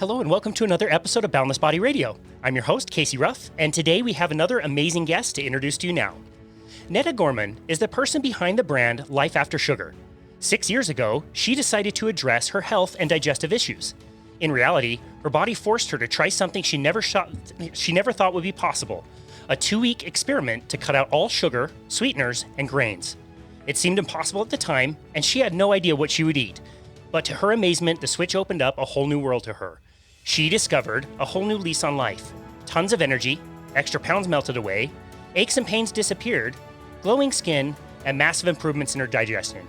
Hello and welcome to another episode of Boundless Body Radio. I'm your host, Casey Ruff, and today we have another amazing guest to introduce to you now. Netta Gorman is the person behind the brand Life After Sugar. 6 years ago, she decided to address her health and digestive issues. In reality, her body forced her to try something she never thought would be possible, a 2-week experiment to cut out all sugar, sweeteners, and grains. It seemed impossible at the time, and she had no idea what she would eat. But to her amazement, the switch opened up a whole new world to her. She discovered a whole new lease on life. Tons of energy, extra pounds melted away, aches and pains disappeared, glowing skin, and massive improvements in her digestion.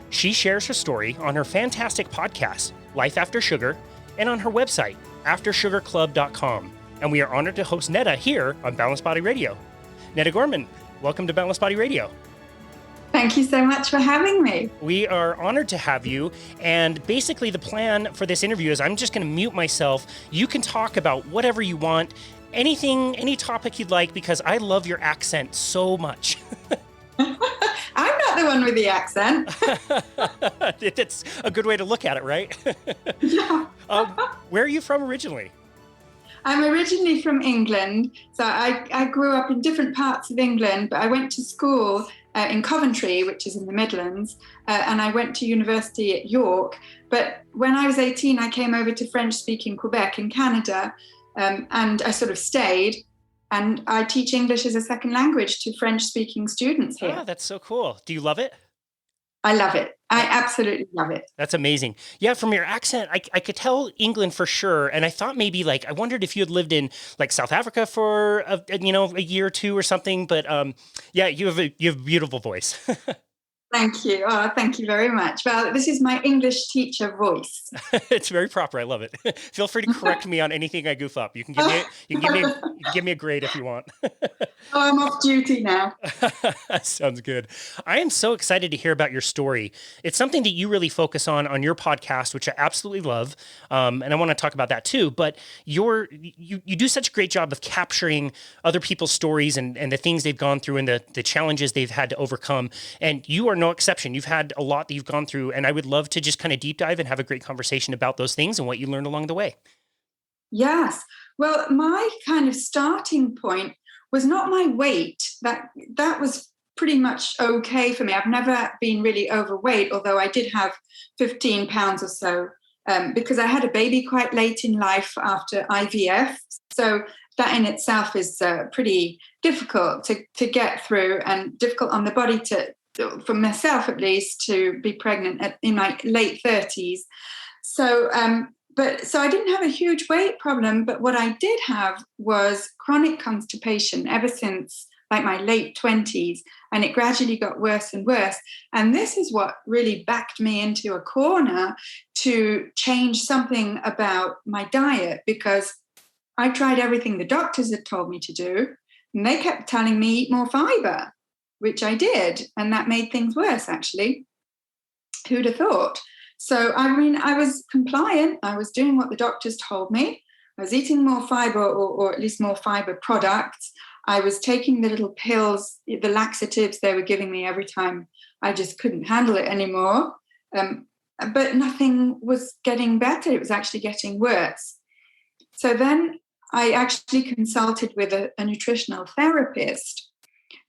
She shares her story on her fantastic podcast, Life After Sugar, and on her website, aftersugarclub.com. And we are honored to host Netta here on Boundless Body Radio. Netta Gorman, welcome to Boundless Body Radio. Thank you so much for having me. We are honored to have you. And basically the plan for this interview is I'm just going to mute myself. You can talk about whatever you want, anything, any topic you'd like, because I love your accent so much. I'm not the one with the accent. It's a good way to look at it, right? Yeah. Where are you from originally? I'm originally from England. So I grew up in different parts of England, but I went to school in Coventry, which is in the Midlands, and I went to university at York. But when I was 18, I came over to French-speaking Quebec in Canada, and I sort of stayed. And I teach English as a second language to French-speaking students here. Oh, that's so cool. Do you love it? I love it. I absolutely love it. That's amazing. Yeah, from your accent, I could tell England for sure. And I thought maybe I wondered if you had lived in South Africa for a year or two or something. But yeah, you have a beautiful voice. Thank you. Oh, thank you very much. Well, this is my English teacher voice. It's very proper. I love it. Feel free to correct me on anything I goof up. You can give me a grade if you want. Oh, I'm off duty now. Sounds good. I am so excited to hear about your story. It's something that you really focus on your podcast, which I absolutely love. And I want to talk about that too. But you do such a great job of capturing other people's stories and the things they've gone through and the challenges they've had to overcome. And you are no exception. You've had a lot that you've gone through. And I would love to just kind of deep dive and have a great conversation about those things and what you learned along the way. Yes. Well, my kind of starting point was not my weight. That was pretty much okay for me. I've never been really overweight, although I did have 15 pounds or so because I had a baby quite late in life after IVF. So that in itself is pretty difficult to get through and difficult on the body for myself at least, to be pregnant in my late 30s. So So I didn't have a huge weight problem, but what I did have was chronic constipation ever since my late 20s, and it gradually got worse and worse. And this is what really backed me into a corner to change something about my diet, because I tried everything the doctors had told me to do, and they kept telling me eat more fiber, which I did, and that made things worse, actually. Who'd have thought? So, I was compliant. I was doing what the doctors told me. I was eating more fiber or at least more fiber products. I was taking the little pills, the laxatives they were giving me every time I just couldn't handle it anymore. But nothing was getting better. It was actually getting worse. So then I actually consulted with a nutritional therapist.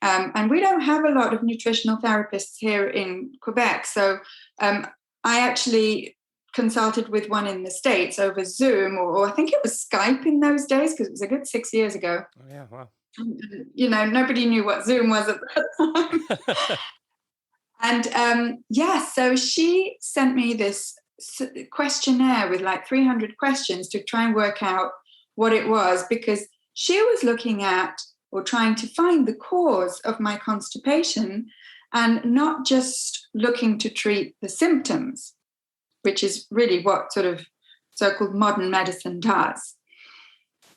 And we don't have a lot of nutritional therapists here in Quebec. So I actually consulted with one in the States over Zoom, or I think it was Skype in those days, because it was a good 6 years ago. Oh, yeah, wow. Nobody knew what Zoom was at that time. And so she sent me this questionnaire with 300 questions to try and work out what it was, because she was looking at or trying to find the cause of my constipation and not just looking to treat the symptoms, which is really what sort of so-called modern medicine does.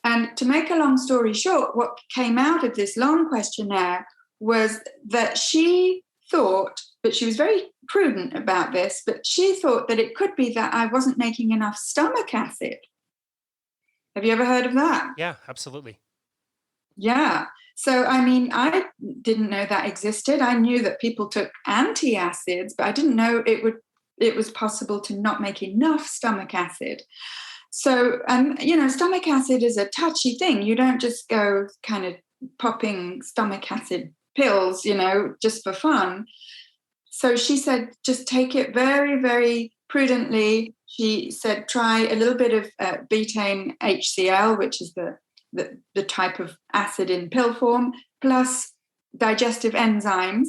And to make a long story short, what came out of this long questionnaire was that she thought, but she was very prudent about this, but she thought that it could be that I wasn't making enough stomach acid. Have you ever heard of that? Yeah, absolutely. Yeah. So, I didn't know that existed. I knew that people took antacids, but I didn't know it was possible to not make enough stomach acid. So, stomach acid is a touchy thing. You don't just go kind of popping stomach acid pills, just for fun. So she said, just take it very, very prudently. She said, try a little bit of betaine HCl, which is the type of acid in pill form, plus digestive enzymes,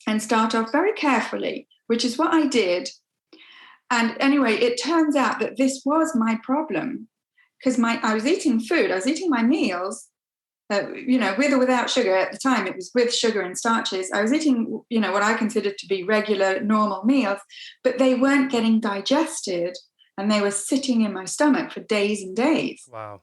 and start off very carefully, which is what I did. And anyway, it turns out that this was my problem, because I was eating food, I was eating my meals, with or without sugar. At the time, it was with sugar and starches. I was eating, what I considered to be regular, normal meals, but they weren't getting digested, and they were sitting in my stomach for days and days. Wow.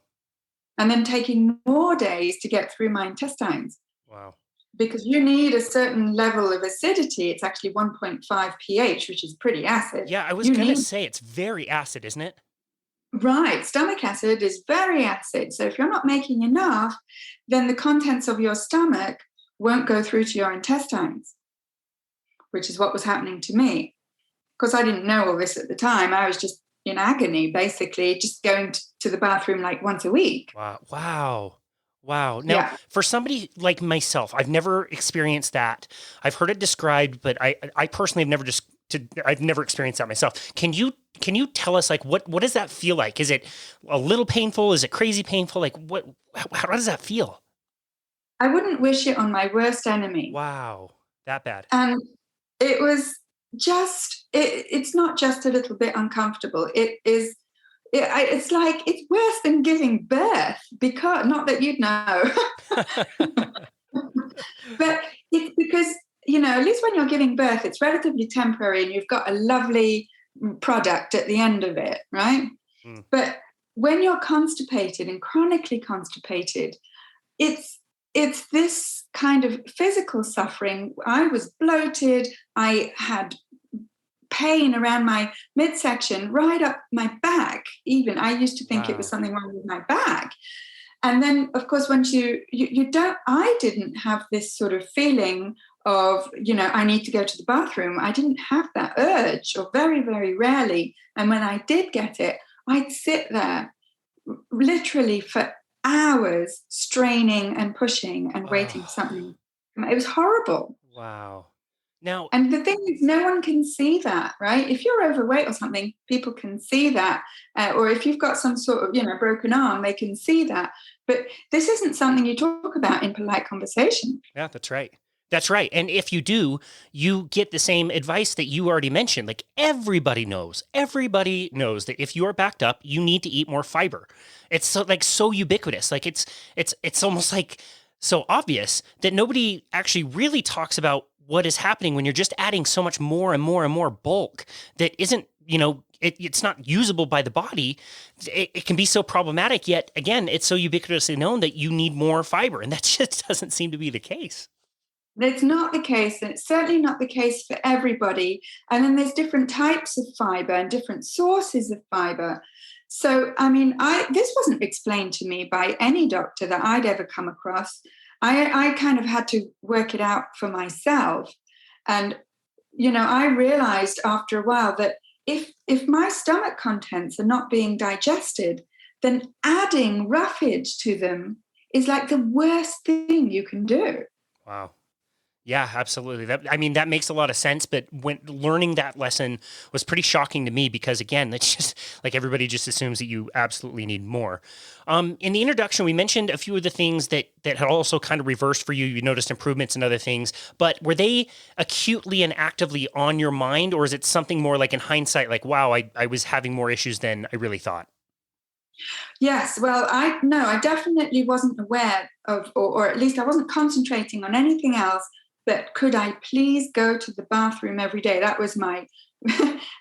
And then taking more days to get through my intestines. Wow. Because you need a certain level of acidity. It's actually 1.5 pH, which is pretty acid. Yeah, I was going to say it's very acid, isn't it? Right. Stomach acid is very acid. So if you're not making enough, then the contents of your stomach won't go through to your intestines, which is what was happening to me. Of course, I didn't know all this at the time. I was just in agony, basically, just going to the bathroom like once a week. Wow. Now, for somebody like myself, I've never experienced that. I've heard it described, but I personally have I've never experienced that myself. Can you tell us, like, what does that feel like? Is it a little painful? Is it crazy painful? Like, how does that feel? I wouldn't wish it on my worst enemy. Wow. That bad. And it was just, it's not just a little bit uncomfortable. It's like, it's worse than giving birth, because, not that you'd know, but it's because, at least when you're giving birth, it's relatively temporary and you've got a lovely product at the end of it, right? Mm. But when you're constipated and chronically constipated, it's this kind of physical suffering. I was bloated. I had pain around my midsection, right up my back. Even I used to think it was something wrong with my back. And then, of course, once you don't, I didn't have this sort of feeling of, I need to go to the bathroom. I didn't have that urge, or very, very rarely. And when I did get it, I'd sit there literally for hours, straining and pushing and waiting for something. It was horrible. Wow. Now, and the thing is, no one can see that, right? If you're overweight or something, people can see that. Or if you've got some sort of, broken arm, they can see that. But this isn't something you talk about in polite conversation. Yeah, that's right. That's right. And if you do, you get the same advice that you already mentioned. Like, everybody knows that if you are backed up, you need to eat more fiber. It's so ubiquitous. Like, it's almost like so obvious that nobody actually really talks about what is happening when you're just adding so much more and more and more bulk that isn't, it's not usable by the body. It can be so problematic, yet again, it's so ubiquitously known that you need more fiber, and that just doesn't seem to be the case. It's not the case, and it's certainly not the case for everybody. And then there's different types of fiber and different sources of fiber. So, this wasn't explained to me by any doctor that I'd ever come across. I kind of had to work it out for myself. And, I realized after a while that if my stomach contents are not being digested, then adding roughage to them is like the worst thing you can do. Wow. Yeah, absolutely. That makes a lot of sense. But when learning that lesson was pretty shocking to me, because again, it's just like everybody just assumes that you absolutely need more. In the introduction, we mentioned a few of the things that had also kind of reversed for you. You noticed improvements and other things, but were they acutely and actively on your mind, or is it something more like in hindsight, like, wow, I was having more issues than I really thought? Yes, well, I definitely wasn't aware of, or at least I wasn't concentrating on anything else. But could I please go to the bathroom every day? That was my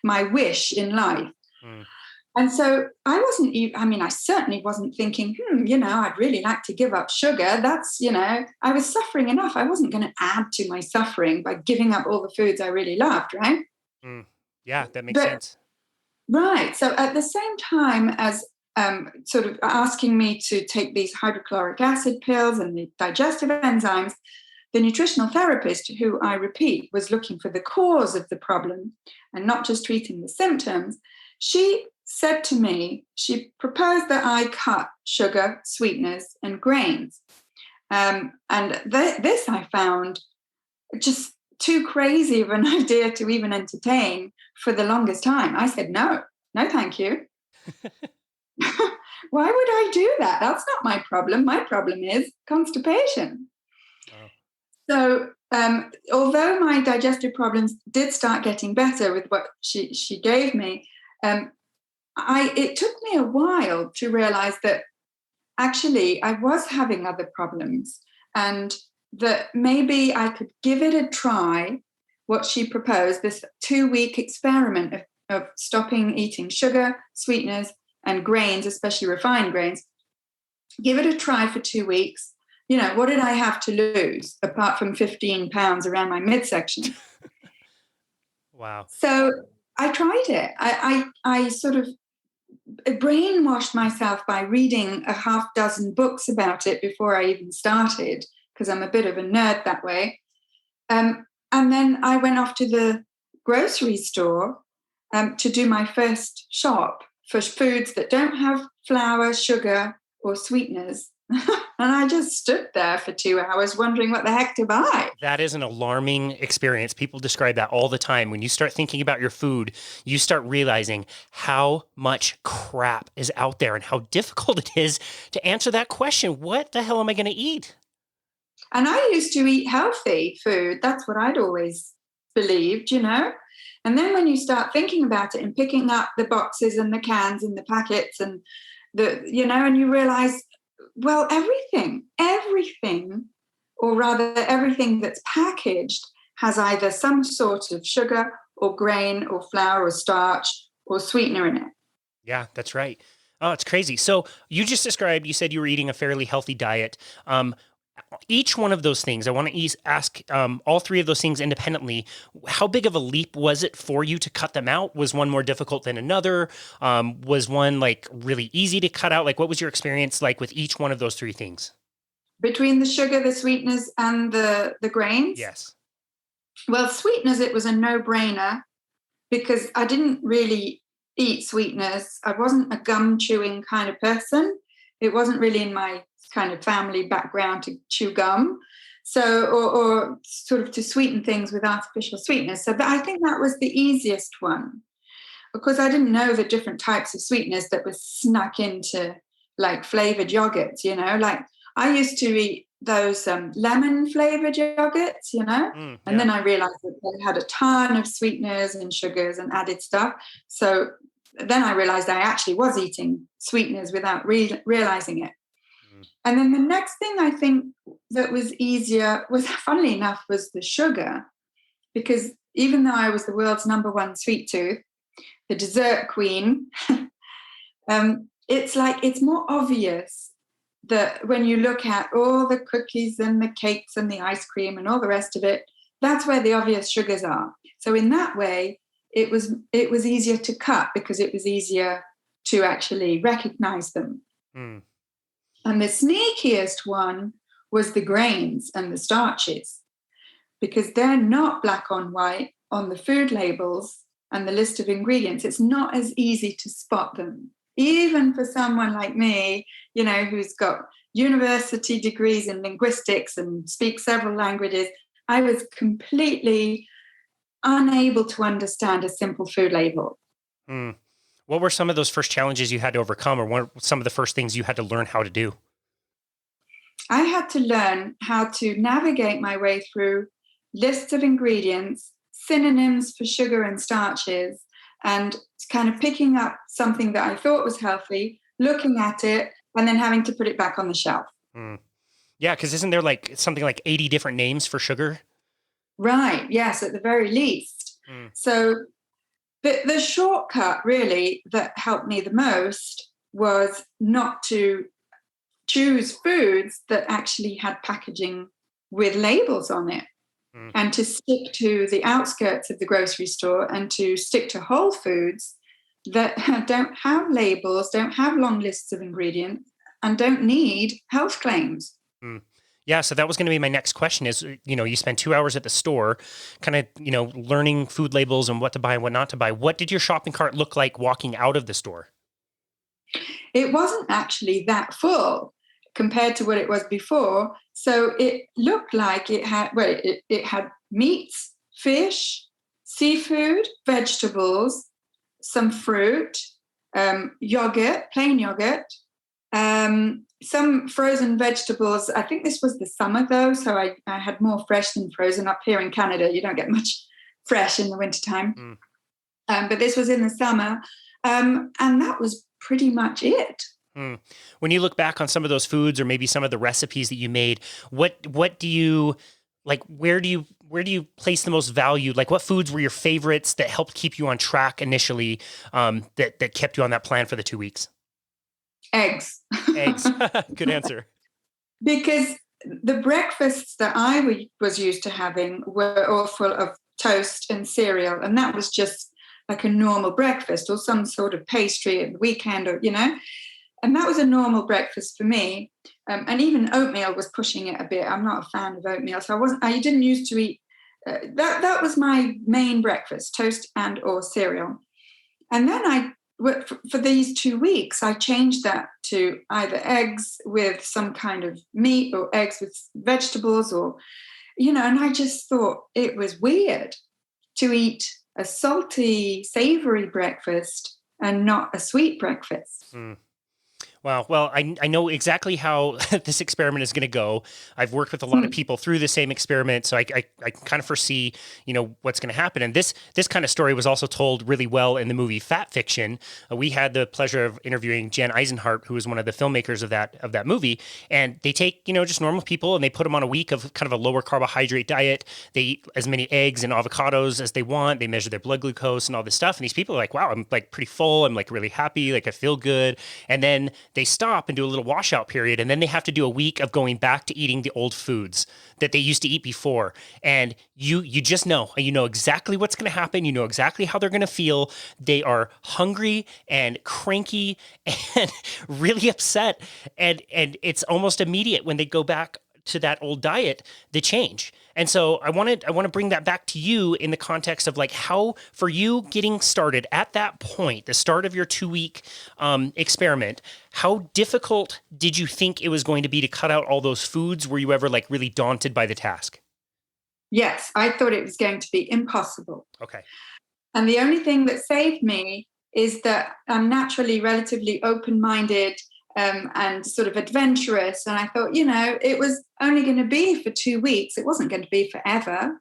my wish in life. Mm. And so I wasn't even, I certainly wasn't thinking, I'd really like to give up sugar. That's, I was suffering enough. I wasn't going to add to my suffering by giving up all the foods I really loved, right? Mm. Yeah, that makes sense. Right. So at the same time as sort of asking me to take these hydrochloric acid pills and the digestive enzymes, the nutritional therapist, who I repeat was looking for the cause of the problem and not just treating the symptoms, she said to me, she proposed that I cut sugar, sweeteners, and grains. This I found just too crazy of an idea to even entertain for the longest time. I said, no, thank you. Why would I do that? That's not my problem. My problem is constipation. Oh. So although my digestive problems did start getting better with what she gave me, it took me a while to realize that actually I was having other problems, and that maybe I could give it a try, what she proposed, this 2-week experiment of stopping eating sugar, sweeteners, and grains, especially refined grains. Give it a try for 2 weeks. What did I have to lose apart from 15 pounds around my midsection? Wow. So I tried it. I sort of brainwashed myself by reading a half dozen books about it before I even started, because I'm a bit of a nerd that way. And then I went off to the grocery store to do my first shop for foods that don't have flour, sugar, or sweeteners. And I just stood there for 2 hours wondering what the heck to buy. That is an alarming experience. People describe that all the time. When you start thinking about your food, you start realizing how much crap is out there and how difficult it is to answer that question. What the hell am I going to eat? And I used to eat healthy food. That's what I'd always believed, And then when you start thinking about it and picking up the boxes and the cans and the packets and and you realize, well, everything, or rather everything that's packaged has either some sort of sugar or grain or flour or starch or sweetener in it. Yeah, that's right. Oh, it's crazy. So you just described, you said you were eating a fairly healthy diet. Each one of those things, I want to ask all three of those things independently. How big of a leap was it for you to cut them out? Was one more difficult than another? Was one like really easy to cut out? Like, what was your experience like with each one of those three things? Between the sugar, the sweeteners, and the grains? Yes. Well, sweeteners, it was a no-brainer because I didn't really eat sweeteners. I wasn't a gum chewing kind of person. It wasn't really in my kind of family background to chew gum, so or sort of to sweeten things with artificial sweeteners. So I think that was the easiest one, because I didn't know the different types of sweeteners that were snuck into like flavored yogurts. Like I used to eat those lemon flavored yogurts, and then I realized that they had a ton of sweeteners and sugars and added stuff. So then I realized I actually was eating sweeteners without realizing it. And then the next thing I think that was easier was, funnily enough, was the sugar, because even though I was the world's #1 sweet tooth, the dessert queen, it's more obvious that when you look at all the cookies and the cakes and the ice cream and all the rest of it, that's where the obvious sugars are. So in that way, it was easier to cut because it was easier to actually recognize them. Mm. And the sneakiest one was the grains and the starches, because they're not black on white on the food labels and the list of ingredients. It's not as easy to spot them. Even for someone like me, who's got university degrees in linguistics and speaks several languages, I was completely unable to understand a simple food label. Mm. What were some of those first challenges you had to overcome, or what were some of the first things you had to learn how to do? I had to learn how to navigate my way through lists of ingredients, synonyms for sugar and starches, and kind of picking up something that I thought was healthy, looking at it, and then having to put it back on the shelf. Mm. Yeah, because isn't there like something like 80 different names for sugar? Right, yes, at the very least. Mm. So the shortcut really that helped me the most was not to choose foods that actually had packaging with labels on it, and to stick to the outskirts of the grocery store and to stick to whole foods that don't have labels, don't have long lists of ingredients, and don't need health claims. Yeah, so that was going to be my next question is, you spend 2 hours at the store kind of, learning food labels and what to buy and what not to buy. What did your shopping cart look like walking out of the store? It wasn't actually that full compared to what it was before. So it looked like it had meats, fish, seafood, vegetables, some fruit, yogurt, plain yogurt, some frozen vegetables. I think this was the summer though, so I had more fresh than frozen. Up here in Canada, you don't get much fresh in the wintertime. But this was in the summer. And that was pretty much it. When you look back on some of those foods or maybe some of the recipes that you made, what do you like? Where do you place the most value? Like, what foods were your favorites that helped keep you on track initially? That kept you on that plan for the 2 weeks. Eggs. Eggs. Good answer. Because the breakfasts that I was used to having were all full of toast and cereal, and that was just like a normal breakfast or some sort of pastry at the weekend, or and that was a normal breakfast for me. And even oatmeal was pushing it a bit. I'm not a fan of oatmeal, so I didn't used to eat that was my main breakfast, toast and or cereal. And then for these 2 weeks, I changed that to either eggs with some kind of meat or eggs with vegetables, or and I just thought it was weird to eat a salty, savory breakfast and not a sweet breakfast. Wow. Well, I know exactly how this experiment is going to go. I've worked with a lot of people through the same experiment, so I kind of foresee, what's going to happen. And this kind of story was also told really well in the movie Fat Fiction. We had the pleasure of interviewing Jen Eisenhart, who is one of the filmmakers of that movie. And they take, just normal people and they put them on a week of kind of a lower carbohydrate diet. They eat as many eggs and avocados as they want. They measure their blood glucose and all this stuff. And these people are like, wow, I'm like pretty full. I'm like really happy. Like I feel good. And then they stop and do a little washout period, and then they have to do a week of going back to eating the old foods that they used to eat before. And you just know exactly what's going to happen. You know exactly how they're going to feel. They are hungry and cranky and really upset. And it's almost immediate when they go back to that old diet, the change. And so I want to bring that back to you in the context of like how, for you getting started at that point, the start of your 2-week experiment, how difficult did you think it was going to be to cut out all those foods? Were you ever like really daunted by the task? Yes, I thought it was going to be impossible. Okay. And the only thing that saved me is that I'm naturally relatively open-minded and sort of adventurous. And I thought, it was only going to be for 2 weeks. It wasn't going to be forever.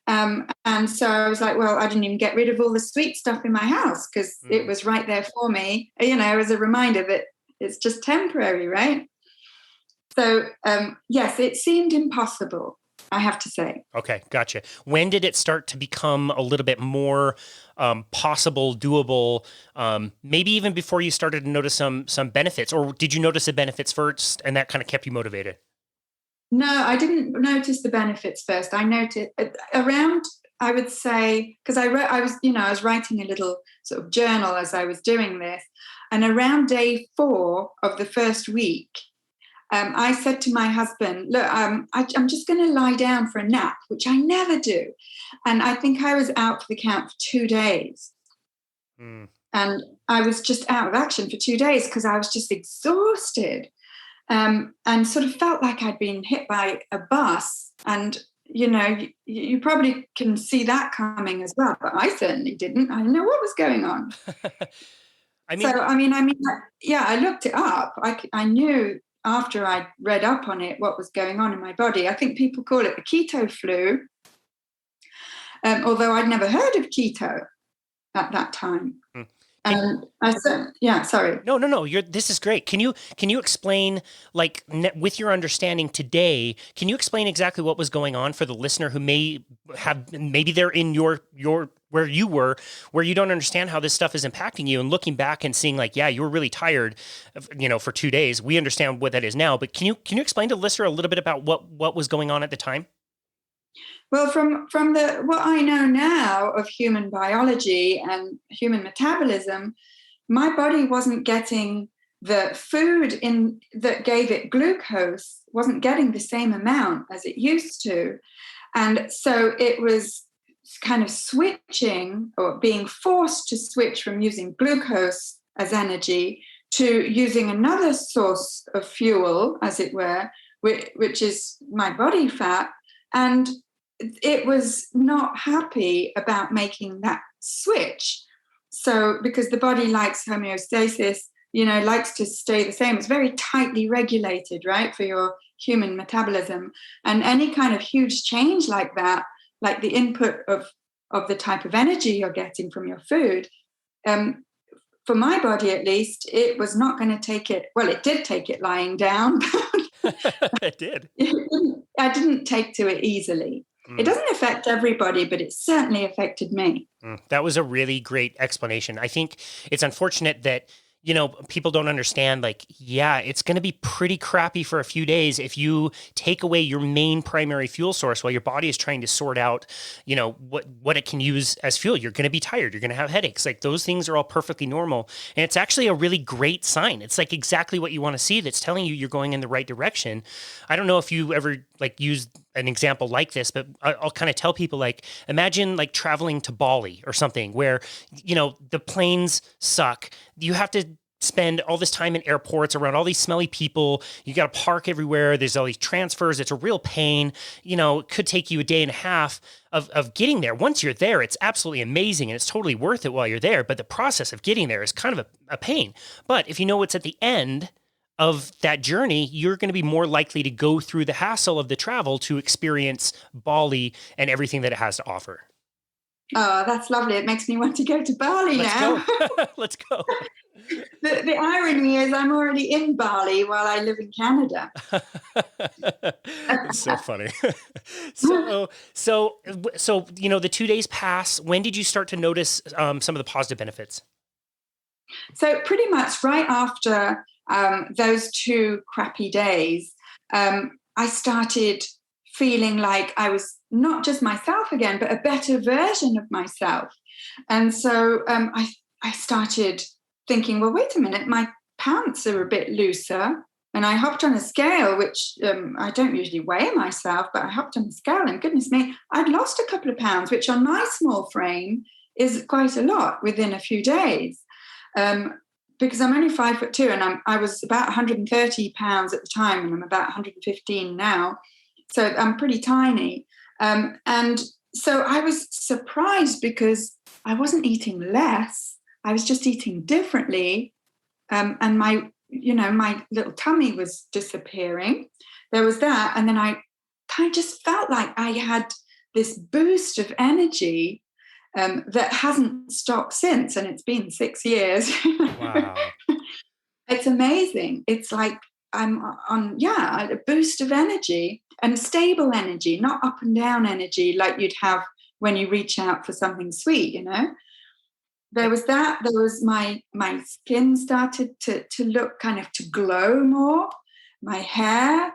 And so I was like, well, I didn't even get rid of all the sweet stuff in my house because it was right there for me, as a reminder that it's just temporary, right? So, yes, it seemed impossible, I have to say. Okay, gotcha. When did it start to become a little bit more possible, doable? Maybe even before you started to notice some benefits, or did you notice the benefits first, and that kind of kept you motivated? No, I didn't notice the benefits first. I noticed around, I would say, because I was writing a little sort of journal as I was doing this, and around day 4 of the first week, I said to my husband, look, I'm just going to lie down for a nap, which I never do. And I think I was out for the count for 2 days. And I was just out of action for 2 days because I was just exhausted and sort of felt like I'd been hit by a bus. And, you probably can see that coming as well. But I certainly didn't. I didn't know what was going on. I looked it up. I knew after I read up on it what was going on in my body. I think people call it the keto flu, although I'd never heard of keto at that time. I said, yeah, sorry. No. This is great. Can you explain, like, with your understanding today, can you explain exactly what was going on for the listener who maybe they're in your where you were, where you don't understand how this stuff is impacting you, and looking back and seeing like, yeah, you were really tired, for 2 days. We understand what that is now, but can you explain to the listener a little bit about what was going on at the time? Well, from what I know now of human biology and human metabolism, my body wasn't getting the food in that gave it glucose wasn't getting the same amount as it used to. And so it was kind of switching or being forced to switch from using glucose as energy to using another source of fuel, as it were, which is my body fat. And it was not happy about making that switch. So because the body likes homeostasis, likes to stay the same. It's very tightly regulated, right, for your human metabolism. And any kind of huge change like that, like the input of the type of energy you're getting from your food, for my body at least, it was not going to take it. Well, it did take it lying down. It did. I didn't take to it easily. It doesn't affect everybody, but it certainly affected me. That was a really great explanation. I think it's unfortunate that, people don't understand, like, yeah, it's going to be pretty crappy for a few days if you take away your main primary fuel source while your body is trying to sort out, what it can use as fuel. You're going to be tired. You're going to have headaches. Like, those things are all perfectly normal. And it's actually a really great sign. It's like exactly what you want to see that's telling you you're going in the right direction. I don't know if you ever used an example like this, but I'll kind of tell people, like, imagine like traveling to Bali or something where, the planes suck. You have to spend all this time in airports around all these smelly people. You got to park everywhere. There's all these transfers. It's a real pain. It could take you a day and a half of getting there. Once you're there, it's absolutely amazing and it's totally worth it while you're there. But the process of getting there is kind of a pain. But if you know what's at the end of that journey, you're going to be more likely to go through the hassle of the travel to experience Bali and everything that it has to offer. Oh, that's lovely. It makes me want to go to Bali now. Let's go. The irony is I'm already in Bali while I live in Canada. It's so funny. So, the 2 days pass. When did you start to notice some of the positive benefits? So pretty much right after those 2 crappy days, I started feeling like I was not just myself again, but a better version of myself. And so I started thinking, well, wait a minute, my pants are a bit looser. And I hopped on a scale, which I don't usually weigh myself, but I hopped on the scale and goodness me, I'd lost a couple of pounds, which on my small frame is quite a lot within a few days. Because I'm only 5'2" and I was about 130 pounds at the time, and I'm about 115 now. So I'm pretty tiny. And so I was surprised because I wasn't eating less. I was just eating differently. And my little tummy was disappearing. There was that. And then I just felt like I had this boost of energy that hasn't stopped since. And it's been 6 years. Wow. It's amazing. It's like I'm on, a boost of energy and stable energy, not up and down energy like you'd have when you reach out for something sweet, There was that. There was my skin started to look kind of to glow more. My hair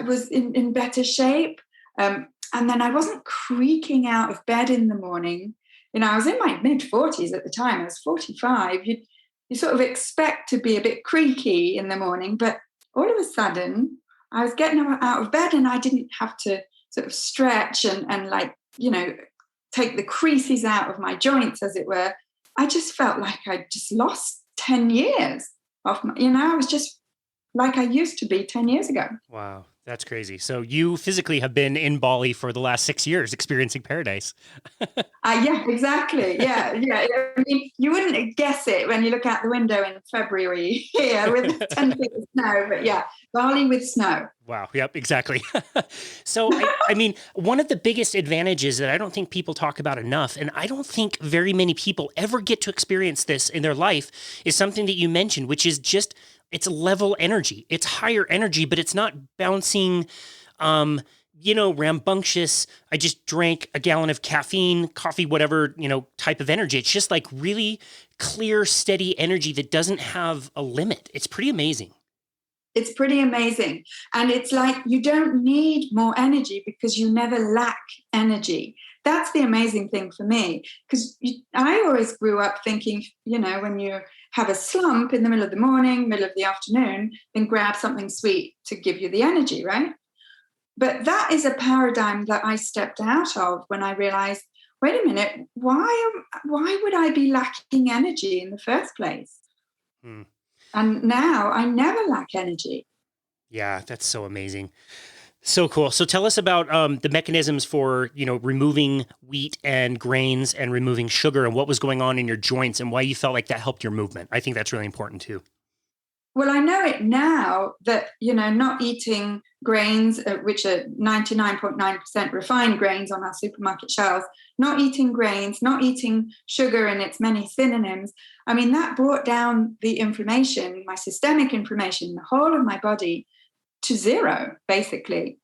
was in better shape. And then I wasn't creaking out of bed in the morning. I was in my mid-40s at the time. I was 45. You sort of expect to be a bit creaky in the morning, but all of a sudden I was getting out of bed and I didn't have to sort of stretch and take the creases out of my joints, as it were. I just felt like I just lost 10 years off my, I was just like I used to be 10 years ago. Wow. That's crazy. So you physically have been in Bali for the last 6 years, experiencing paradise. Yeah, exactly. Yeah. I mean, you wouldn't guess it when you look out the window in February here with 10 feet of snow. But yeah, Bali with snow. Wow. Yep, exactly. So, I mean, one of the biggest advantages that I don't think people talk about enough, and I don't think very many people ever get to experience this in their life, is something that you mentioned, which is just it's level energy. It's higher energy, but it's not bouncing, rambunctious. I just drank a gallon of caffeine, coffee, whatever, type of energy. It's just like really clear, steady energy that doesn't have a limit. It's pretty amazing. It's pretty amazing. And it's like you don't need more energy because you never lack energy. That's the amazing thing for me, because I always grew up thinking, when you're have a slump in the middle of the morning, middle of the afternoon, then grab something sweet to give you the energy, right? But that is a paradigm that I stepped out of when I realized, wait a minute, why would I be lacking energy in the first place? Hmm. And now I never lack energy. Yeah, that's so amazing. So cool. So tell us about the mechanisms for, removing wheat and grains and removing sugar and what was going on in your joints and why you felt like that helped your movement. I think that's really important too. Well, I know it now that, not eating grains, which are 99.9% refined grains on our supermarket shelves, not eating grains, not eating sugar and its many synonyms. I mean, that brought down the inflammation, my systemic inflammation, the whole of my body to zero, basically.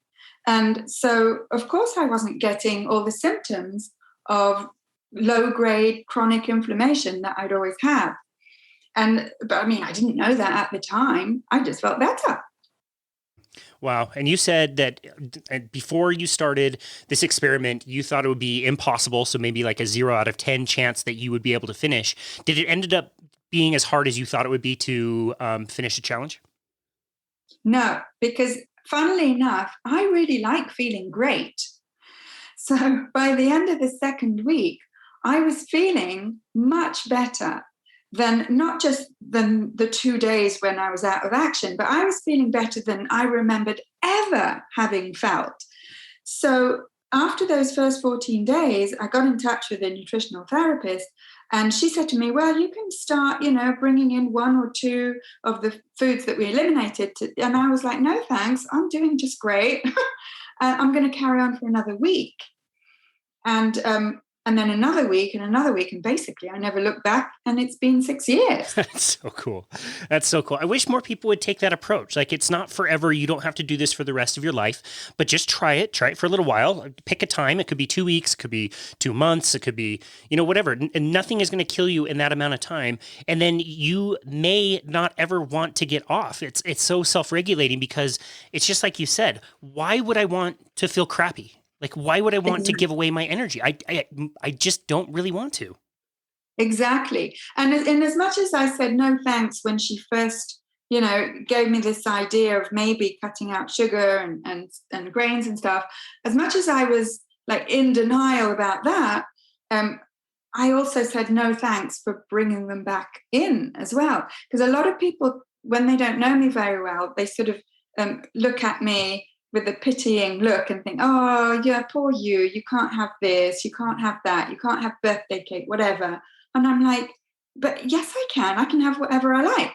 And so, of course, I wasn't getting all the symptoms of low-grade chronic inflammation that I'd always had. But I mean, I didn't know that at the time. I just felt better. Wow. And you said that before you started this experiment, you thought it would be impossible. So maybe like a 0 out of 10 chance that you would be able to finish. Did it ended up being as hard as you thought it would be to finish the challenge? No, because funnily enough, I really like feeling great. So by the end of the second week, I was feeling much better than not just than the 2 days when I was out of action, but I was feeling better than I remembered ever having felt. So after those first 14 days, I got in touch with a nutritional therapist, and she said to me, well, you can start, bringing in 1 or 2 of the foods that we eliminated. And I was like, no, thanks. I'm doing just great. I'm going to carry on for another week. And then another week and another week. And basically, I never looked back, and it's been 6 years. That's so cool. That's so cool. I wish more people would take that approach. Like, it's not forever. You don't have to do this for the rest of your life, but just try it. Try it for a little while. Pick a time. It could be 2 weeks. It could be 2 months. It could be, whatever. And nothing is going to kill you in that amount of time. And then you may not ever want to get off. It's so self-regulating because it's just like you said, why would I want to feel crappy? Like, why would I want to give away my energy? I just don't really want to. Exactly. And as much as I said no thanks when she first, gave me this idea of maybe cutting out sugar and grains and stuff, as much as I was like in denial about that, I also said no thanks for bringing them back in as well. Because a lot of people, when they don't know me very well, they sort of look at me with a pitying look and think, oh, yeah, poor you. You can't have this. You can't have that. You can't have birthday cake, whatever. And I'm like, but yes, I can. I can have whatever I like.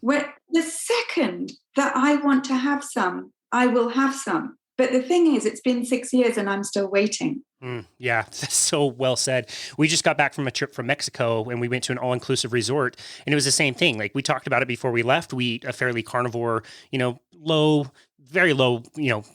When the second that I want to have some, I will have some. But the thing is, it's been 6 years and I'm still waiting. Yeah, that's so well said. We just got back from a trip from Mexico and we went to an all-inclusive resort, and it was the same thing. Like, we talked about it before we left. We eat a fairly carnivore, very low,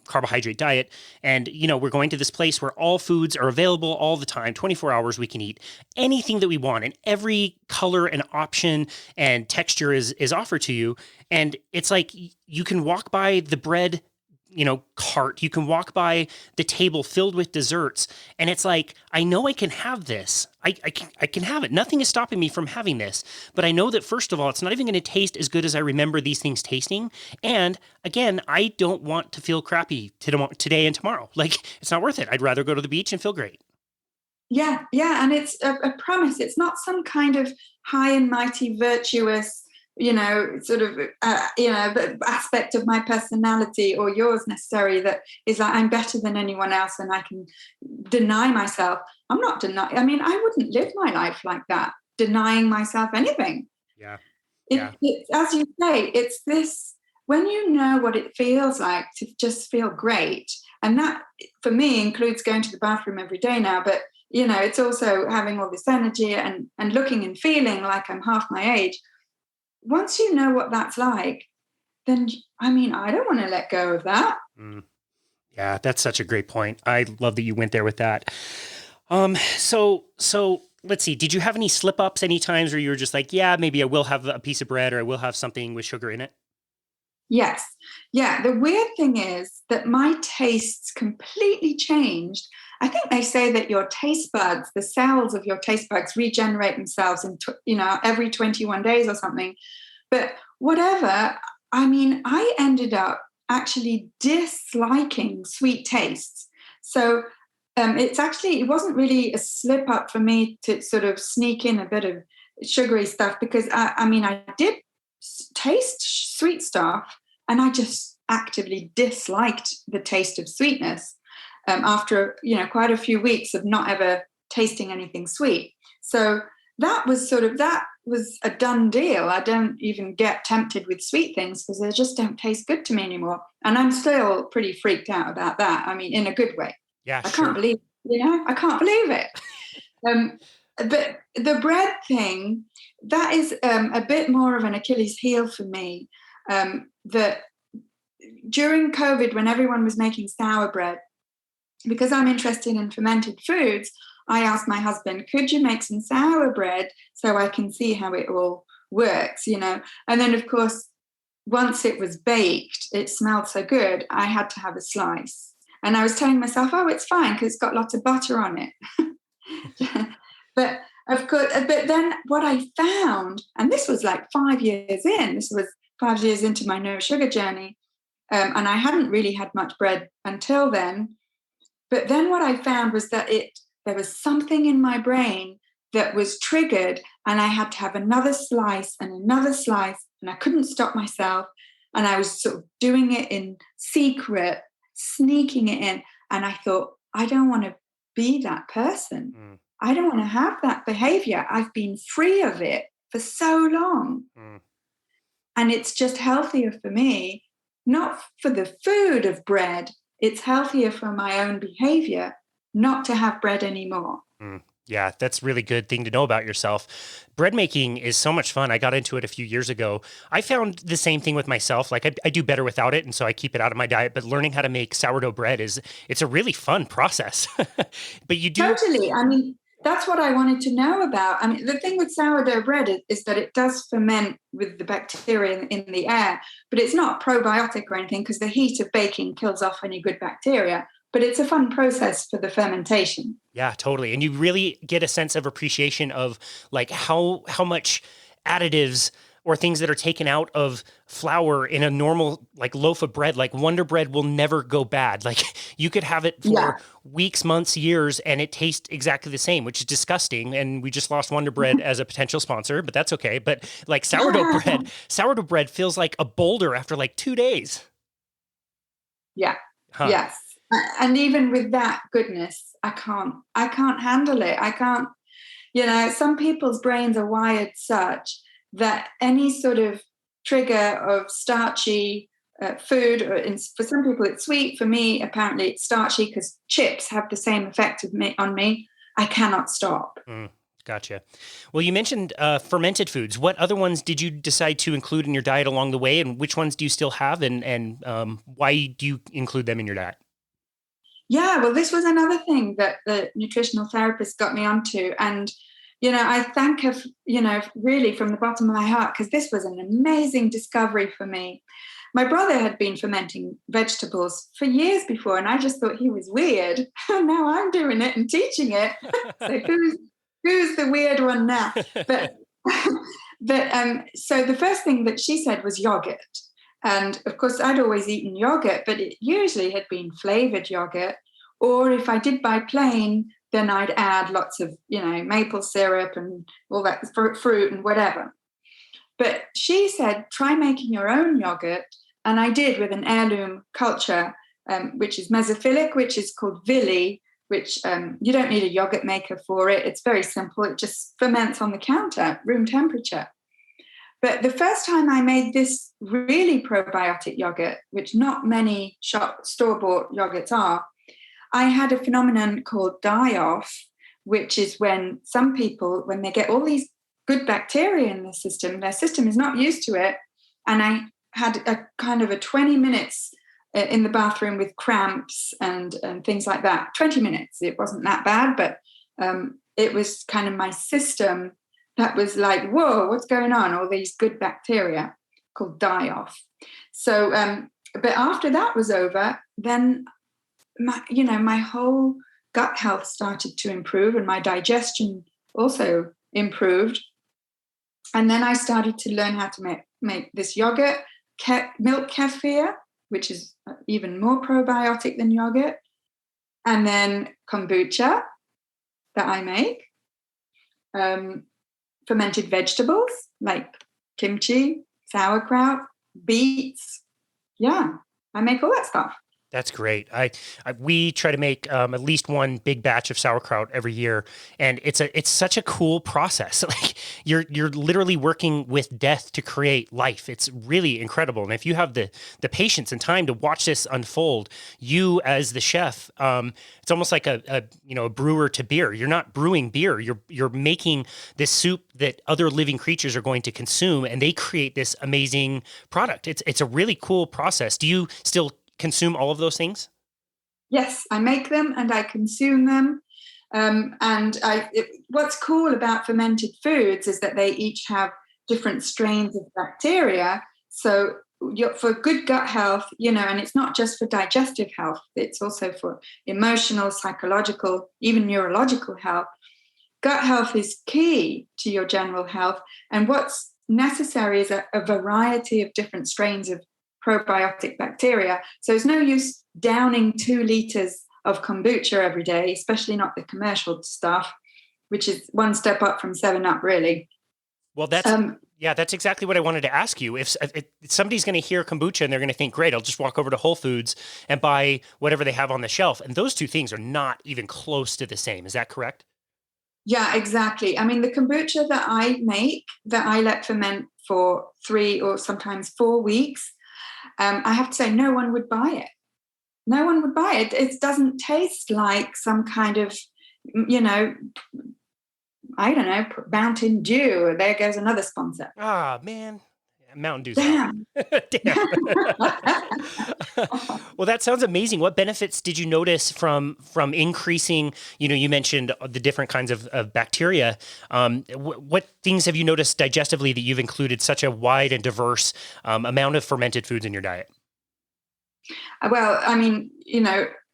carbohydrate diet. And, we're going to this place where all foods are available all the time, 24 hours. We can eat anything that we want, and every color and option and texture is offered to you. And it's like, you can walk by the bread cart. You can walk by the table filled with desserts. And it's like, I know I can have this. I can have it. Nothing is stopping me from having this. But I know that, first of all, it's not even going to taste as good as I remember these things tasting. And again, I don't want to feel crappy today and tomorrow. Like, it's not worth it. I'd rather go to the beach and feel great. Yeah. And it's a promise. It's not some kind of high and mighty, virtuous, sort of, aspect of my personality or yours necessarily that is like, I'm better than anyone else and I can deny myself. I'm not denying. I mean, I wouldn't live my life like that, denying myself anything. Yeah. It's, as you say, it's this, when you know what it feels like to just feel great. And that, for me, includes going to the bathroom every day now, but it's also having all this energy and looking and feeling like I'm half my age. Once you know what that's like, then, I mean, I don't want to let go of that. Yeah, that's such a great point. I love that you went there with that. So let's see. Did you have any slip ups, any times where you were just like, yeah, maybe I will have a piece of bread or I will have something with sugar in it? Yes. Yeah. The weird thing is that my tastes completely changed. I think they say that your taste buds, the cells of your taste buds regenerate themselves in, every 21 days or something. But whatever, I mean, I ended up actually disliking sweet tastes. So it wasn't really a slip up for me to sort of sneak in a bit of sugary stuff because I did taste sweet stuff and I just actively disliked the taste of sweetness after, quite a few weeks of not ever tasting anything sweet. So that was a done deal. I don't even get tempted with sweet things because they just don't taste good to me anymore. And I'm still pretty freaked out about that. I mean, in a good way. Yeah, I sure. can't believe, I can't believe it. But the bread thing, that is a bit more of an Achilles heel for me. That during COVID, when everyone was making sour bread, because I'm interested in fermented foods, I asked my husband, could you make some sour bread so I can see how it all works, And then, of course, once it was baked, it smelled so good, I had to have a slice. And I was telling myself, oh, it's fine because it's got lots of butter on it. But of course, but then what I found, and this was like 5 years in, this was 5 years into my no sugar journey, and I hadn't really had much bread until then. But then what I found was that there was something in my brain that was triggered, and I had to have another slice and another slice, and I couldn't stop myself. And I was sort of doing it in secret, sneaking it in. And I thought, I don't want to be that person. Mm. I don't want to have that behavior. I've been free of it for so long. Mm. And it's just healthier for me, not for the food of bread. It's healthier for my own behavior not to have bread anymore. Mm. Yeah, that's a really good thing to know about yourself. Bread making is so much fun. I got into it a few years ago. I found the same thing with myself. Like I do better without it, and so I keep it out of my diet. But learning how to make sourdough bread it's a really fun process. But you do Totally. I mean, that's what I wanted to know about. I mean, the thing with sourdough bread is that it does ferment with the bacteria in the air, but it's not probiotic or anything because the heat of baking kills off any good bacteria. But it's a fun process for the fermentation. Yeah, totally. And you really get a sense of appreciation of like how much additives or things that are taken out of flour in a normal like loaf of bread, like Wonder Bread will never go bad. Like you could have it for weeks, months, years, and it tastes exactly the same, which is disgusting. And we just lost Wonder Bread as a potential sponsor, but that's okay. But like sourdough bread feels like a boulder after like 2 days. Yeah. Huh. Yes. And even with that goodness, I can't handle it. I can't, some people's brains are wired such that any sort of trigger of starchy food, for some people it's sweet, for me, apparently it's starchy because chips have the same effect on me. I cannot stop. Gotcha. Well, you mentioned fermented foods. What other ones did you decide to include in your diet along the way, and which ones do you still have, and why do you include them in your diet? Yeah, well, this was another thing that the nutritional therapist got me onto. And, I thank her, really from the bottom of my heart, because this was an amazing discovery for me. My brother had been fermenting vegetables for years before, and I just thought he was weird. Now I'm doing it and teaching it. So who's the weird one now? But, so the first thing that she said was yogurt. And of course, I'd always eaten yogurt, but it usually had been flavored yogurt. Or if I did buy plain, then I'd add lots of, maple syrup and all that fruit and whatever. But she said, try making your own yogurt. And I did with an heirloom culture, which is mesophilic, which is called Villi, which you don't need a yogurt maker for it. It's very simple. It just ferments on the counter, room temperature. But the first time I made this really probiotic yogurt, which not many store-bought yogurts are, I had a phenomenon called die-off, which is when some people, when they get all these good bacteria in their system is not used to it. And I had a kind of a 20 minutes in the bathroom with cramps and things like that. 20 minutes. It wasn't that bad, but it was kind of my system that was like, whoa, what's going on? All these good bacteria. called die off. So, but after that was over, then my whole gut health started to improve, and my digestion also improved. And then I started to learn how to make this yogurt, milk kefir, which is even more probiotic than yogurt, and then kombucha that I make, fermented vegetables like kimchi, sauerkraut, beets. Yeah, I make all that stuff. That's great. We try to make at least one big batch of sauerkraut every year, and it's such a cool process. Like you're literally working with death to create life. It's really incredible. And if you have the patience and time to watch this unfold, you as the chef, it's almost like a brewer to beer. You're not brewing beer. You're making this soup that other living creatures are going to consume, and they create this amazing product. It's a really cool process. Do you still consume all of those things? Yes, I make them and I consume them. What's cool about fermented foods is that they each have different strains of bacteria. So for good gut health, and it's not just for digestive health, it's also for emotional, psychological, even neurological health. Gut health is key to your general health. And what's necessary is a variety of different strains of probiotic bacteria. So it's no use downing 2 liters of kombucha every day, especially not the commercial stuff, which is one step up from 7-Up, really. Well, that's exactly what I wanted to ask you. If somebody's going to hear kombucha and they're going to think, great, I'll just walk over to Whole Foods and buy whatever they have on the shelf. And those two things are not even close to the same. Is that correct? Yeah, exactly. I mean, the kombucha that I make, that I let ferment for 3 or sometimes 4 weeks, I have to say, no one would buy it. No one would buy it. It doesn't taste like some kind of, I don't know, Mountain Dew. There goes another sponsor. Ah, man. Mountain Dew. Damn. Damn. Well, that sounds amazing. What benefits did you notice from increasing, you mentioned the different kinds of bacteria. What things have you noticed digestively that you've included such a wide and diverse amount of fermented foods in your diet? Well, I mean,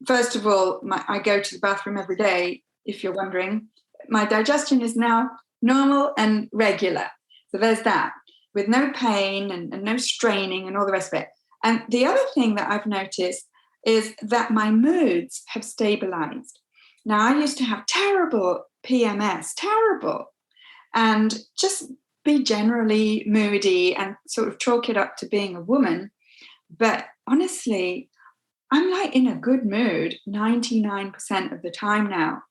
first of all, I go to the bathroom every day, if you're wondering. My digestion is now normal and regular. So there's that, with no pain and no straining and all the rest of it. And the other thing that I've noticed is that my moods have stabilized. Now, I used to have terrible PMS, terrible, and just be generally moody and sort of chalk it up to being a woman. But honestly, I'm like in a good mood 99% of the time now.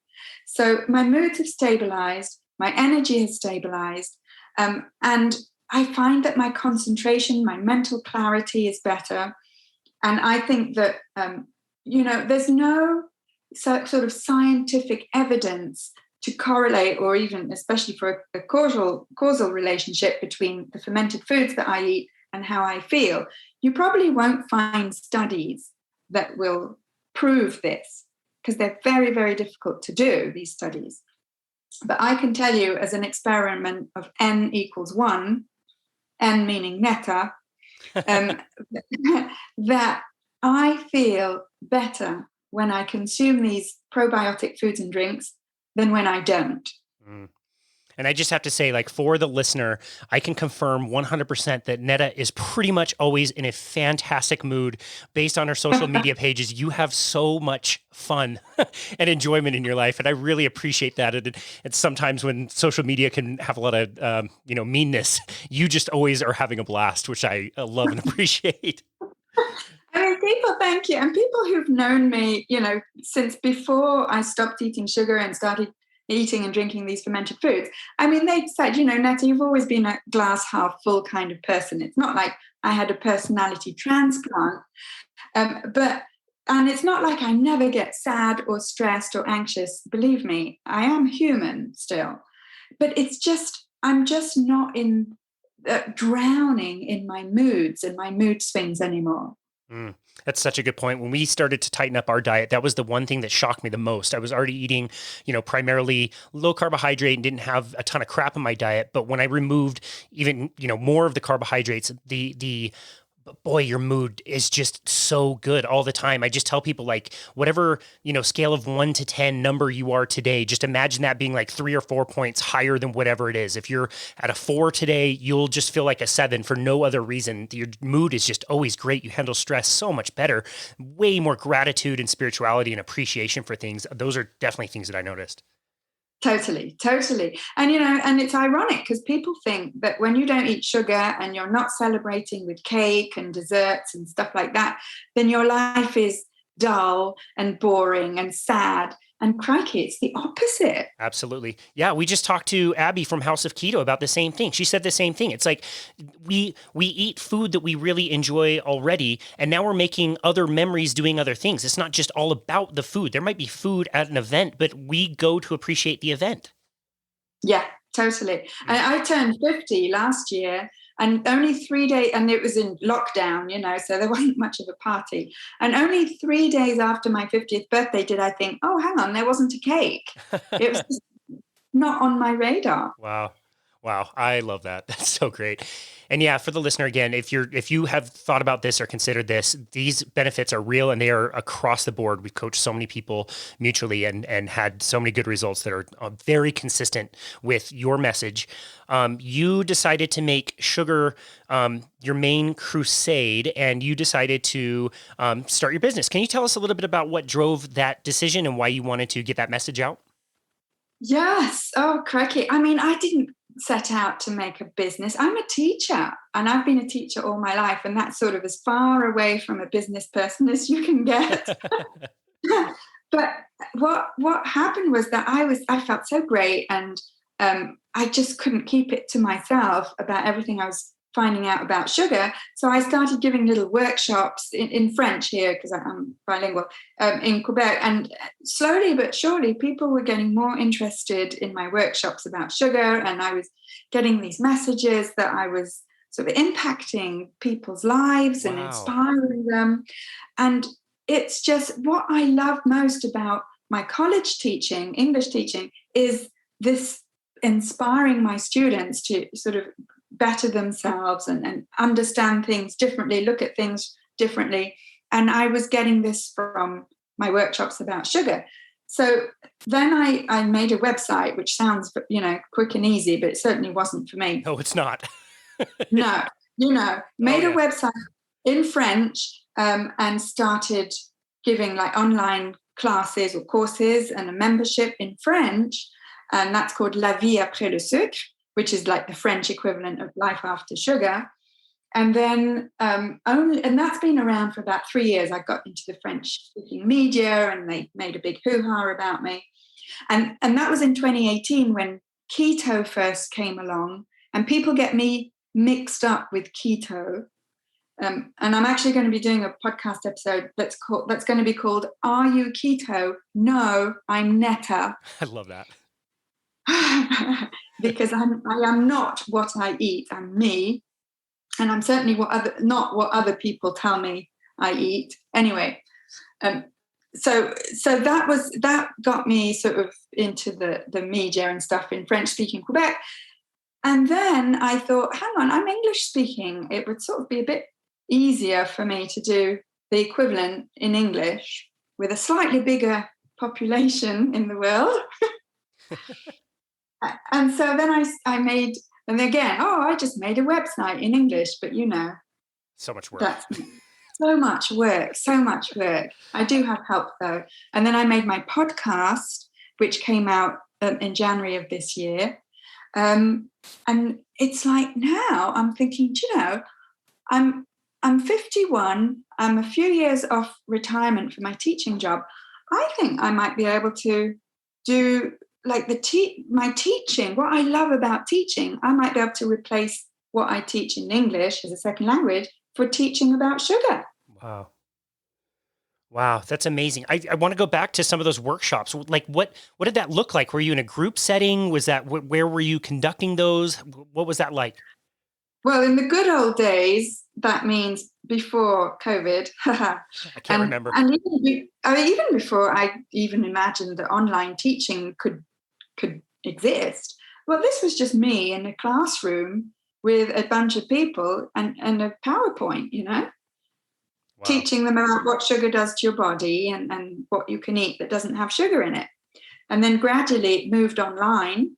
So my moods have stabilized, my energy has stabilized, and I find that my concentration, my mental clarity is better. And I think that, there's no sort of scientific evidence to correlate, or even especially for a causal relationship between the fermented foods that I eat and how I feel. You probably won't find studies that will prove this, because they're very, very difficult to do, these studies. But I can tell you, as an experiment of n equals 1, N meaning Netta, that I feel better when I consume these probiotic foods and drinks than when I don't. Mm. And I just have to say, like, for the listener, I can confirm 100% that Netta is pretty much always in a fantastic mood. Based on her social media pages, you have so much fun and enjoyment in your life. And I really appreciate that. And sometimes when social media can have a lot of, meanness, you just always are having a blast, which I love and appreciate. I mean, people, thank you. And people who've known me, since before I stopped eating sugar and started eating and drinking these fermented foods. I mean, they said, Netta, you've always been a glass half full kind of person. It's not like I had a personality transplant, and it's not like I never get sad or stressed or anxious. Believe me, I am human still, but I'm just not drowning in my moods and my mood swings anymore. Mm, that's such a good point. When we started to tighten up our diet, that was the one thing that shocked me the most. I was already eating, primarily low carbohydrate and didn't have a ton of crap in my diet. But when I removed even, more of the carbohydrates, but boy, your mood is just so good all the time. I just tell people like whatever, scale of 1 to 10 number you are today, just imagine that being like 3 or 4 points higher than whatever it is. If you're at a 4 today, you'll just feel like a 7 for no other reason. Your mood is just always great. You handle stress so much better, way more gratitude and spirituality and appreciation for things. Those are definitely things that I noticed. Totally, totally. And, and it's ironic because people think that when you don't eat sugar and you're not celebrating with cake and desserts and stuff like that, then your life is dull and boring and sad. And crikey, it's the opposite. Absolutely. Yeah, we just talked to Abby from House of Keto about the same thing. She said the same thing. It's like we eat food that we really enjoy already, and now we're making other memories doing other things. It's not just all about the food. There might be food at an event, but we go to appreciate the event. Yeah, totally. And I turned 50 last year, and only 3 days, and it was in lockdown, so there wasn't much of a party. And only 3 days after my 50th birthday did I think, oh, hang on, there wasn't a cake. It was just not on my radar. Wow. Wow. I love that. That's so great. And yeah, for the listener again, if you have thought about this or considered this, these benefits are real and they are across the board. We've coached so many people mutually and had so many good results that are very consistent with your message. You decided to make sugar your main crusade, and you decided to start your business. Can you tell us a little bit about what drove that decision and why you wanted to get that message out? Yes. Oh, crikey. I mean, I didn't set out to make a business. I'm a teacher and I've been a teacher all my life. And that's sort of as far away from a business person as you can get. But what happened was that I felt so great, and I just couldn't keep it to myself about everything I was finding out about sugar. So I started giving little workshops in French here because I'm bilingual in Quebec. And slowly but surely, people were getting more interested in my workshops about sugar. And I was getting these messages that I was sort of impacting people's lives and inspiring them. And it's just what I love most about my college teaching, English teaching, is this inspiring my students to sort of better themselves and understand things differently, look at things differently. And I was getting this from my workshops about sugar. So then I made a website, which sounds, quick and easy, but it certainly wasn't for me. No, it's not. No, made a website in French and started giving like online classes or courses and a membership in French. And that's called La Vie Après le Sucre, which is like the French equivalent of Life After Sugar. And then and that's been around for about 3 years. I got into the French-speaking media and they made a big hoo-ha about me. And that was in 2018 when keto first came along, and people get me mixed up with keto. And I'm actually going to be doing a podcast episode that's going to be called Are You Keto? No, I'm Netta. I love that. Because I am not what I eat. I'm me, and I'm certainly not what other people tell me I eat. Anyway, so that got me sort of into the media and stuff in French-speaking Quebec. And then I thought, hang on, I'm English-speaking. It would sort of be a bit easier for me to do the equivalent in English with a slightly bigger population in the world. And so then I made, and again, I just made a website in English, but so much work. That's so much work. I do have help though. And then I made my podcast, which came out in January of this year. And it's like now I'm thinking, I'm 51. I'm a few years off retirement for my teaching job. I think I might be able to do like my teaching, what I love about teaching. I might be able to replace what I teach in English as a second language for teaching about sugar. Wow, that's amazing. I want to go back to some of those workshops. Like what did that look like? Were you in a group setting? Was that where were you conducting those? What was that like? Well, in the good old days, that means before COVID. I can't remember. And even before I even imagined that online teaching could exist. Well, this was just me in a classroom with a bunch of people and a PowerPoint, Wow. teaching them about what sugar does to your body and what you can eat that doesn't have sugar in it. And then gradually it moved online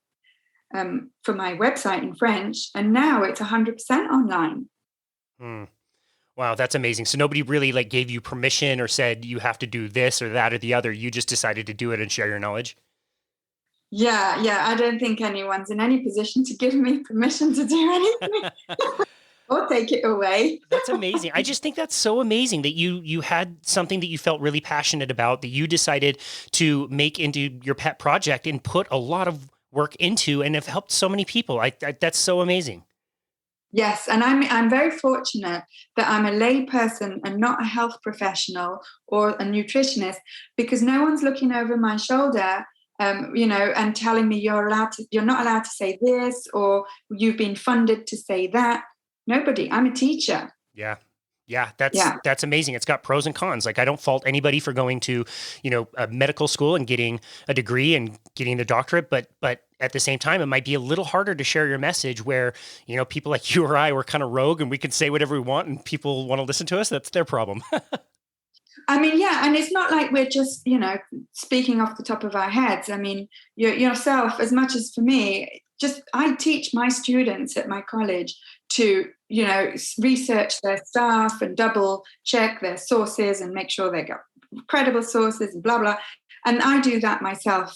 for my website in French, and now it's 100% online. Wow, that's amazing. So nobody really like gave you permission or said you have to do this or that or the other. You just decided to do it and share your knowledge? Yeah. I don't think anyone's in any position to give me permission to do anything or take it away. That's amazing. I just think that's so amazing that you had something that you felt really passionate about, that you decided to make into your pet project and put a lot of work into, and have helped so many people. That's so amazing. Yes, and I'm very fortunate that I'm a lay person and not a health professional or a nutritionist, because no one's looking over my shoulder, and telling me you're not allowed to say this, or you've been funded to say that. Nobody. I'm a teacher. Yeah, that's amazing. It's got pros and cons. Like, I don't fault anybody for going to, a medical school and getting a degree and getting the doctorate, but at the same time, it might be a little harder to share your message where, people like you or I were kind of rogue and we can say whatever we want and people want to listen to us. That's their problem. I mean, yeah, and it's not like we're just, speaking off the top of our heads. I mean, yourself, as much as for me, I teach my students at my college to, research their stuff and double check their sources and make sure they got credible sources and blah, blah. And I do that myself,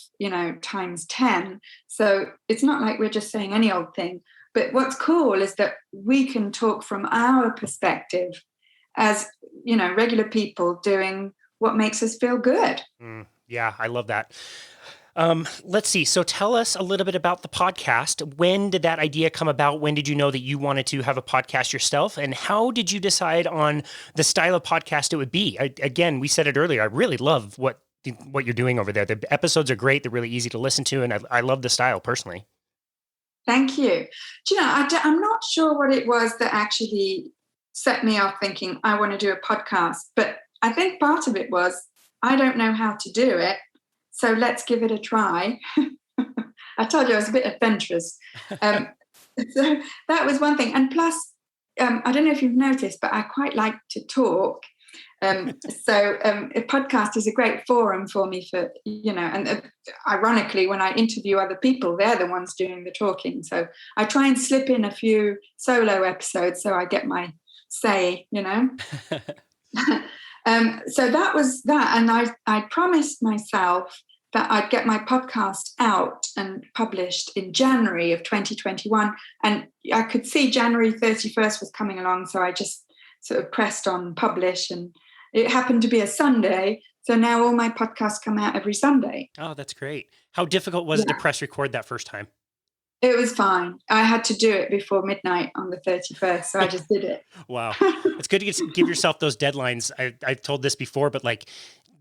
times 10. So it's not like we're just saying any old thing. But what's cool is that we can talk from our perspective as, regular people doing what makes us feel good. Yeah, I love that. Let's see. So tell us a little bit about the podcast. When did that idea come about? When did you know that you wanted to have a podcast yourself? And how did you decide on the style of podcast it would be? Again, we said it earlier. I really love what you're doing over there. The episodes are great. They're really easy to listen to. And I love the style personally. Thank you. Do you know, I'm not sure what it was that actually set me off thinking I want to do a podcast. But I think part of it was I don't know how to do it. So let's give it a try. I told you I was a bit adventurous. So that was one thing. And plus, I don't know if you've noticed, but I quite like to talk. So a podcast is a great forum for me for, and ironically, when I interview other people, they're the ones doing the talking. So I try and slip in a few solo episodes so I get my say, So that was that. And I promised myself that I'd get my podcast out and published in January of 2021. And I could see January 31st was coming along. So I just sort of pressed on publish, and it happened to be a Sunday. So now all my podcasts come out every Sunday. Oh, that's great. How difficult was it to press record that first time? It was fine. I had to do it before midnight on the 31st. So I just did it. Wow. It's good to give yourself those deadlines. I've told this before, but like,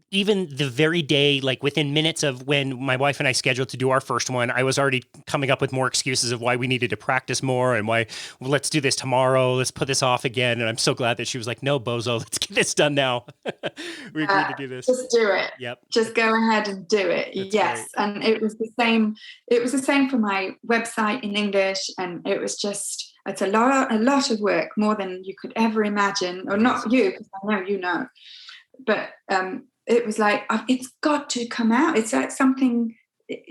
even the very day, like within minutes of when my wife and I scheduled to do our first one, I was already coming up with more excuses of why we needed to practice more and why, well, let's do this tomorrow. Let's put this off again. And I'm so glad that she was like, no, bozo, let's get this done now. We agreed to do this. Just do it. Yep. Just go ahead and do it. That's yes. Great. And it was the same. It was the same for my website in English. And it was just, it's a lot of work, more than you could ever imagine, or not you, because I know, but, it was like, it's got to come out. It's like something,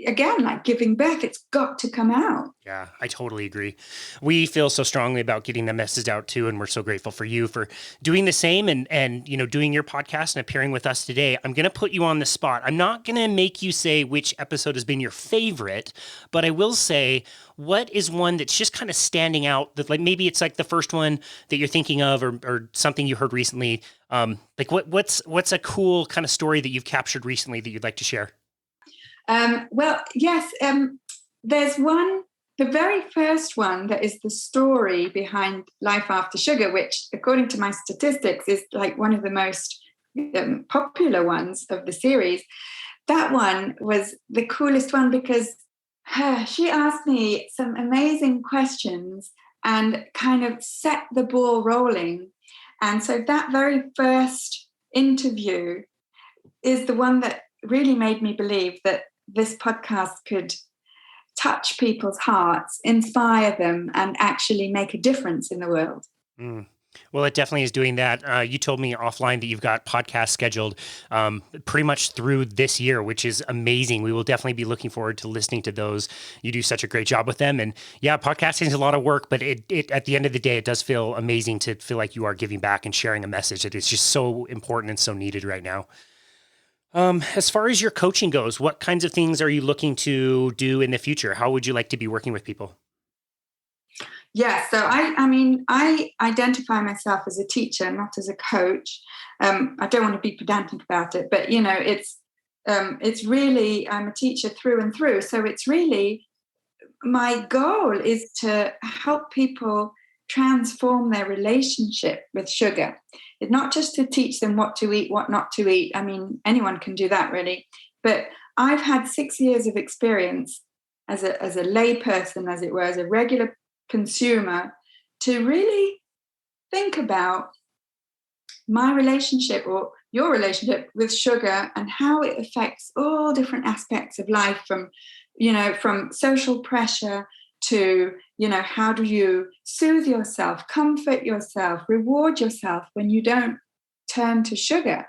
again, like giving birth. It's got to come out. Yeah, I totally agree. We feel so strongly about getting the message out too, and we're so grateful for you for doing the same and doing your podcast and appearing with us today. I'm going to put you on the spot. I'm not going to make you say which episode has been your favorite, but I will say, what is one that's just kind of standing out, that like maybe it's like the first one that you're thinking of, or something you heard recently? Like what's a cool kind of story that you've captured recently that you'd like to share? Well, yes, there's one, the very first one, that is the story behind Life After Sugar, which according to my statistics is like one of the most popular ones of the series. That one was the coolest one because she asked me some amazing questions, and kind of set the ball rolling. And so that very first interview is the one that really made me believe that this podcast could touch people's hearts, inspire them, and actually make a difference in the world. Well, it definitely is doing that. You told me offline that you've got podcasts scheduled pretty much through this year, which is amazing. We will definitely be looking forward to listening to those. You do such a great job with them. And yeah, podcasting is a lot of work, but it at the end of the day, it does feel amazing to feel like you are giving back and sharing a message that is just so important and so needed right now. As far as your coaching goes, what kinds of things are you looking to do in the future? How would you like to be working with people? Yeah, so I identify myself as a teacher, not as a coach. I don't want to be pedantic about it, but it's really, I'm a teacher through and through. So it's really, my goal is to help people transform their relationship with sugar. It's not just to teach them what to eat, what not to eat. I mean, anyone can do that really. But I've had 6 years of experience as a lay person, as it were, as a regular consumer, to really think about my relationship or your relationship with sugar and how it affects all different aspects of life, from social pressure to, how do you soothe yourself, comfort yourself, reward yourself when you don't turn to sugar.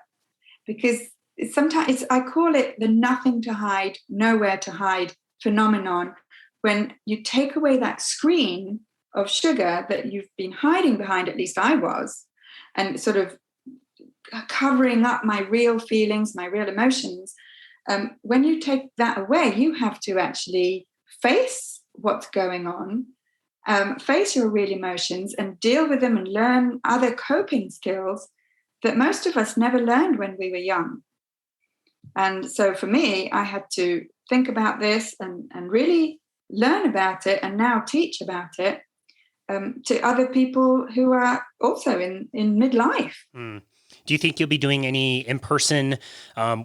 Because sometimes I call it the nothing to hide, nowhere to hide phenomenon. When you take away that screen of sugar that you've been hiding behind, at least I was, and sort of covering up my real feelings, my real emotions, when you take that away, you have to actually face what's going on, face your real emotions and deal with them and learn other coping skills that most of us never learned when we were young. And so for me, I had to think about this and really learn about it and now teach about it to other people who are also in midlife. Do you think you'll be doing any in-person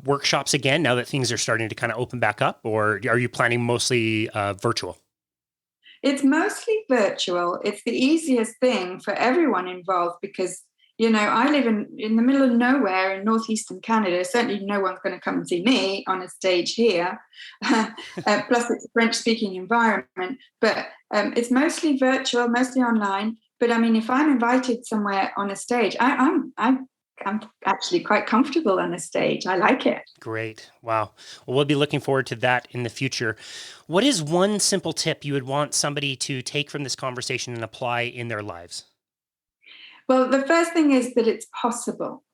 workshops again now that things are starting to kind of open back up, or are you planning mostly virtual? It's mostly virtual. It's the easiest thing for everyone involved because, I live in the middle of nowhere in northeastern Canada. Certainly no one's going to come and see me on a stage here. Plus it's a French-speaking environment. But it's mostly virtual, mostly online. But I mean, if I'm invited somewhere on a stage, I'm actually quite comfortable on a stage. I like it. Great. Wow. Well, we'll be looking forward to that in the future. What is one simple tip you would want somebody to take from this conversation and apply in their lives? Well, the first thing is that it's possible.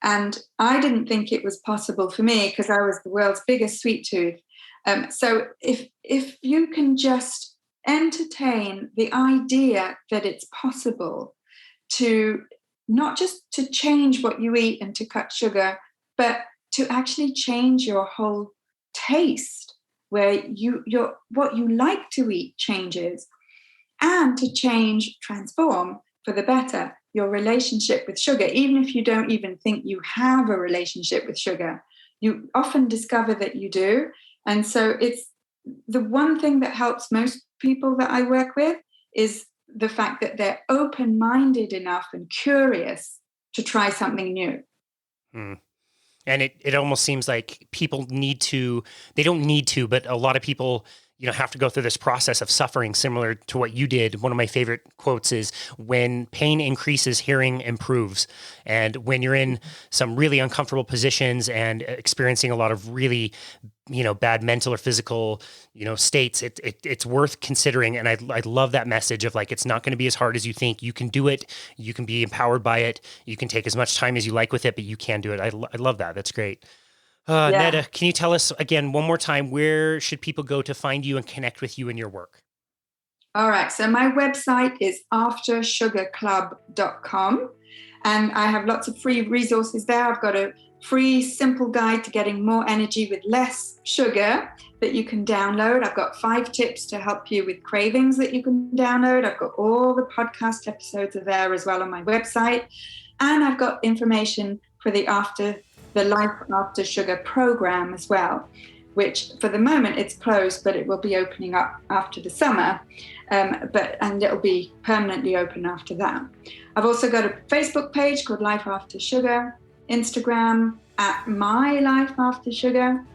And I didn't think it was possible for me because I was the world's biggest sweet tooth. So if you can just entertain the idea that it's possible to not just to change what you eat and to cut sugar, but to actually change your whole taste, where what you like to eat changes, and to transform for the better your relationship with sugar. Even if you don't even think you have a relationship with sugar, you often discover that you do. And so it's the one thing that helps most people that I work with is the fact that they're open-minded enough and curious to try something new. And it almost seems like people they don't need to, but a lot of people, have to go through this process of suffering similar to what you did. One of my favorite quotes is, when pain increases, hearing improves. And when you're in some really uncomfortable positions and experiencing a lot of really, bad mental or physical, states, it's worth considering. And I love that message of like, it's not going to be as hard as you think. You can do it. You can be empowered by it. You can take as much time as you like with it, but you can do it. I love that. That's great. Netta, can you tell us again, one more time, where should people go to find you and connect with you and your work? All right. So my website is aftersugarclub.com, and I have lots of free resources there. I've got a free, simple guide to getting more energy with less sugar that you can download. I've got 5 tips to help you with cravings that you can download. I've got all the podcast episodes are there as well on my website. And I've got information for the Life After Sugar program as well, which for the moment it's closed, but it will be opening up after the summer. And it'll be permanently open after that. I've also got a Facebook page called Life After Sugar, Instagram at My Life After Sugar,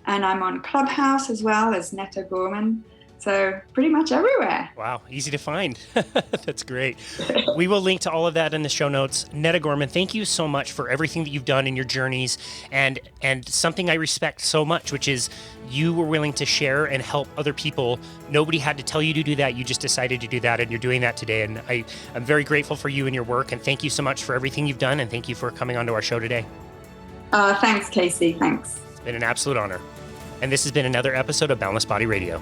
and I'm on Clubhouse as well as Netta Gorman. So pretty much everywhere. Wow, easy to find. That's great. We will link to all of that in the show notes. Netta Gorman, thank you so much for everything that you've done in your journeys, and something I respect so much, which is you were willing to share and help other people. Nobody had to tell you to do that. You just decided to do that, and you're doing that today. And I'm very grateful for you and your work, and thank you so much for everything you've done, and thank you for coming onto our show today. Thanks, Casey. Thanks. It's been an absolute honor. And this has been another episode of Boundless Body Radio.